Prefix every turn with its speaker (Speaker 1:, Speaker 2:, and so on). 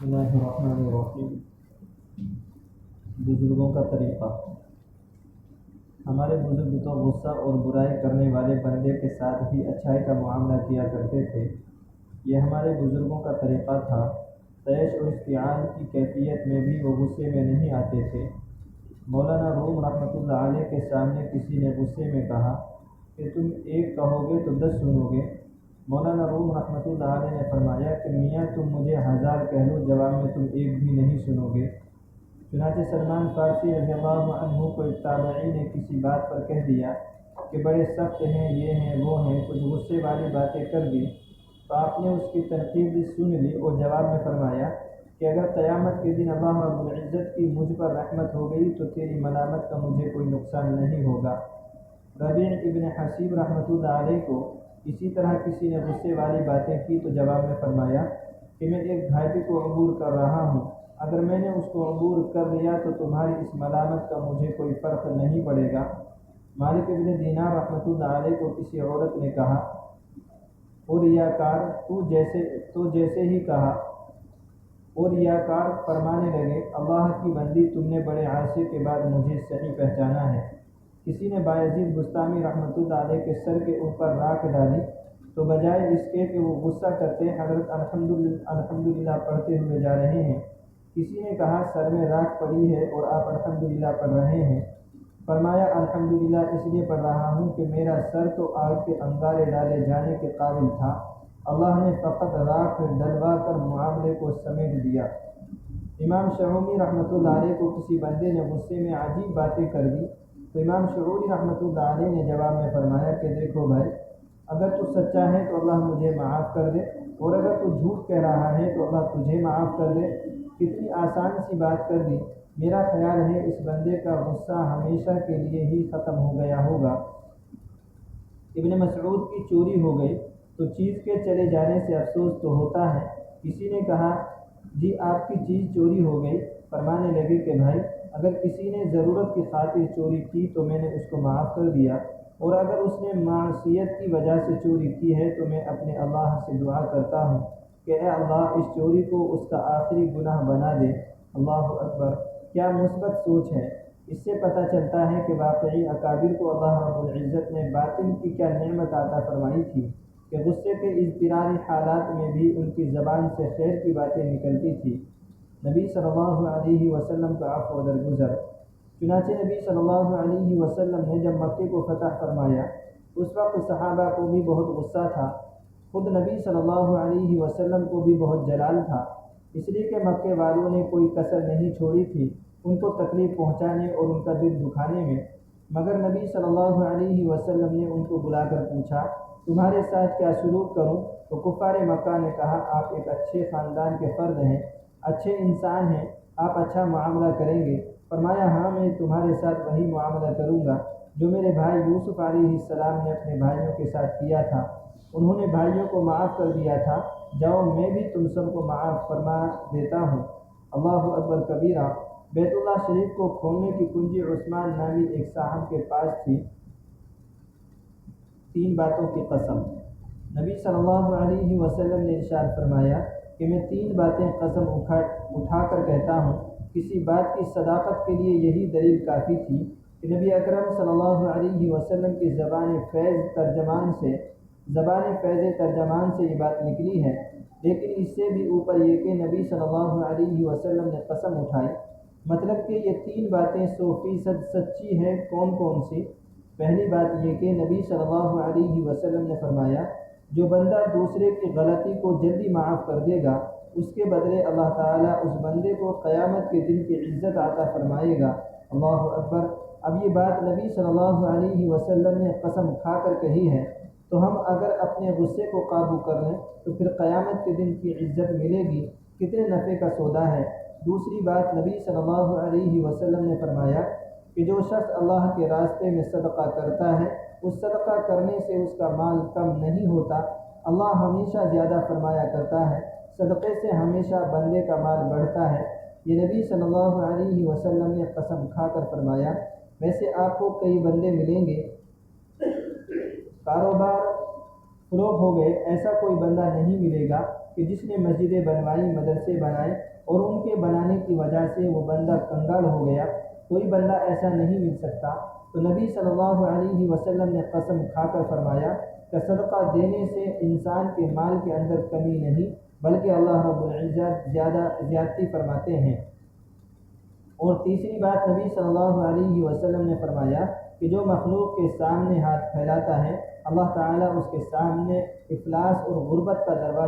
Speaker 1: اللہ الرحمن الرحیم۔ بزرگوں کا طریقہ۔ ہمارے بزرگ تو غصہ اور برائی کرنے والے بندے کے ساتھ بھی اچھائی کا معاملہ کیا کرتے تھے۔ یہ ہمارے بزرگوں کا طریقہ تھا۔ طیش اور اشتعال کی کیفیت میں بھی وہ غصے میں نہیں آتے تھے۔ مولانا روم رحمۃ اللہ علیہ کے سامنے کسی نے غصے میں کہا کہ تم ایک کہو گے تو 10 سنو گے۔ مولانا روم رحمۃ اللہ علیہ نے فرمایا کہ میاں تم مجھے 1000 کہہ لو، جواب میں تم ایک بھی نہیں سنو گے۔ چنانچہ سلمان فارسی رضی اللہ عنہ کو ایک تابعی نے کسی بات پر کہہ دیا کہ بڑے سخت ہیں، یہ ہیں وہ ہیں، کچھ غصے والی باتیں کر دی، تو آپ نے اس کی تنقید سن لی اور جواب میں فرمایا کہ اگر قیامت کے دن اللہ رب العزت کی مجھ پر رحمت ہو گئی تو تیری ملامت کا مجھے کوئی نقصان نہیں ہوگا۔ ربیع ابن حسیب رحمۃ اللہ علیہ کو اسی طرح کسی نے غصے والی باتیں کی تو جواب میں فرمایا کہ میں ایک گھاٹی کو عبور کر رہا ہوں، اگر میں نے اس کو عبور کر لیا تو تمہاری اس ملامت کا مجھے کوئی فرق نہیں پڑے گا۔ مالک ابن دینار رحمۃ اللہ علیہ کو کسی عورت نے کہا، او ریاکار، تو جیسے ہی کہا، او ریاکار فرمانے لگے، اللہ کی بندی، تم نے بڑے عرصے کے بعد مجھے صحیح پہچانا ہے۔ کسی نے بایزید بستامی رحمۃ اللہ علیہ کے سر کے اوپر راکھ ڈالی تو بجائے اس کے کہ وہ غصہ کرتے حضرت الحمدللہ پڑھتے ہوئے جا رہے ہیں۔ کسی نے کہا، سر میں راکھ پڑی ہے اور آپ الحمدللہ پڑھ رہے ہیں۔ فرمایا، الحمدللہ اس لیے پڑھ رہا ہوں کہ میرا سر تو آگ کے انگارے ڈالے جانے کے قابل تھا، اللہ نے فقط راکھ ڈلوا کر معاملے کو سمیٹ دیا۔ امام شعومی رحمۃ اللہ علیہ کو کسی بندے نے غصے میں عجیب باتیں کر دی تو امام شعوری رحمۃ اللہ علیہ نے جواب میں فرمایا کہ دیکھو بھائی، اگر تو سچا ہے تو اللہ مجھے معاف کر دے، اور اگر تو جھوٹ کہہ رہا ہے تو اللہ تجھے معاف کر دے۔ کتنی آسان سی بات کر دی۔ میرا خیال ہے اس بندے کا غصہ ہمیشہ کے لیے ہی ختم ہو گیا ہوگا۔ ابن مسعود کی چوری ہو گئی تو چیز کے چلے جانے سے افسوس تو ہوتا ہے۔ کسی نے کہا، جی آپ کی چیز چوری ہو گئی۔ فرمانے لگے کہ بھائی، اگر کسی نے ضرورت کی خاطر چوری کی تو میں نے اس کو معاف کر دیا، اور اگر اس نے معصیت کی وجہ سے چوری کی ہے تو میں اپنے اللہ سے دعا کرتا ہوں کہ اے اللہ اس چوری کو اس کا آخری گناہ بنا دے۔ اللہ اکبر! کیا مثبت سوچ ہے! اس سے پتہ چلتا ہے کہ واقعی اکابر کو اللہ رب العزت نے باطن کی کیا نعمت عطا فرمائی تھی کہ غصے کے اضطراری حالات میں بھی ان کی زبان سے خیر کی باتیں نکلتی تھی۔ نبی صلی اللہ علیہ وسلم کا عفو و درگزر۔ چنانچہ نبی صلی اللہ علیہ وسلم نے جب مکے کو فتح فرمایا اس وقت صحابہ کو بھی بہت غصہ تھا، خود نبی صلی اللہ علیہ وسلم کو بھی بہت جلال تھا، اس لیے کہ مکے والوں نے کوئی کسر نہیں چھوڑی تھی ان کو تکلیف پہنچانے اور ان کا دل دکھانے میں۔ مگر نبی صلی اللہ علیہ وسلم نے ان کو بلا کر پوچھا، تمہارے ساتھ کیا سلوک کروں؟ تو کفار مکہ نے کہا، آپ ایک اچھے خاندان کے فرد ہیں، اچھے انسان ہیں، آپ اچھا معاملہ کریں گے۔ فرمایا، ہاں میں تمہارے ساتھ وہی معاملہ کروں گا جو میرے بھائی یوسف علیہ السلام نے اپنے بھائیوں کے ساتھ کیا تھا، انہوں نے بھائیوں کو معاف کر دیا تھا، جاؤ میں بھی تم سب کو معاف فرما دیتا ہوں۔ اللہ اکبر کبیرہ۔ بیت اللہ شریف کو کھولنے کی کنجی عثمان نامی ایک صاحب کے پاس تھی۔ 3 باتوں کی قسم۔ نبی صلی اللہ علیہ وسلم نے ارشاد فرمایا کہ میں 3 باتیں قسم اٹھا کر کہتا ہوں۔ کسی بات کی صداقت کے لیے یہی دلیل کافی تھی کہ نبی اکرم صلی اللہ علیہ وسلم کی زبان فیض ترجمان سے یہ بات نکلی ہے، لیکن اس سے بھی اوپر یہ کہ نبی صلی اللہ علیہ وسلم نے قسم اٹھائی، مطلب کہ یہ 3 باتیں 100% سچی ہیں۔ کون کون سی؟ پہلی بات یہ کہ نبی صلی اللہ علیہ وسلم نے فرمایا، جو بندہ دوسرے کی غلطی کو جلدی معاف کر دے گا اس کے بدلے اللہ تعالیٰ اس بندے کو قیامت کے دن کی عزت عطا فرمائے گا۔ اللہ اکبر! اب یہ بات نبی صلی اللہ علیہ وسلم نے قسم کھا کر کہی ہے، تو ہم اگر اپنے غصے کو قابو کر لیں تو پھر قیامت کے دن کی عزت ملے گی، کتنے نفع کا سودا ہے۔ دوسری بات، نبی صلی اللہ علیہ وسلم نے فرمایا کہ جو شخص اللہ کے راستے میں صدقہ کرتا ہے اس صدقہ کرنے سے اس کا مال کم نہیں ہوتا، اللہ ہمیشہ زیادہ فرمایا کرتا ہے، صدقے سے ہمیشہ بندے کا مال بڑھتا ہے۔ یہ نبی صلی اللہ علیہ وسلم نے قسم کھا کر فرمایا۔ ویسے آپ کو کئی بندے ملیں گے، کاروبار فروغ ہو گئے، ایسا کوئی بندہ نہیں ملے گا کہ جس نے مسجدیں بنوائی، مدرسے بنائے اور ان کے بنانے کی وجہ سے وہ بندہ کنگال ہو گیا، کوئی بندہ ایسا نہیں مل سکتا۔ تو نبی صلی اللہ علیہ وسلم نے قسم کھا کر فرمایا کہ صدقہ دینے سے انسان کے مال کے اندر کمی نہیں، بلکہ اللہ رب العزت زیادتی فرماتے ہیں۔ اور تیسری بات، نبی صلی اللہ علیہ وسلم نے فرمایا کہ جو مخلوق کے سامنے ہاتھ پھیلاتا ہے، اللہ تعالیٰ اس کے سامنے افلاس اور غربت کا دروازہ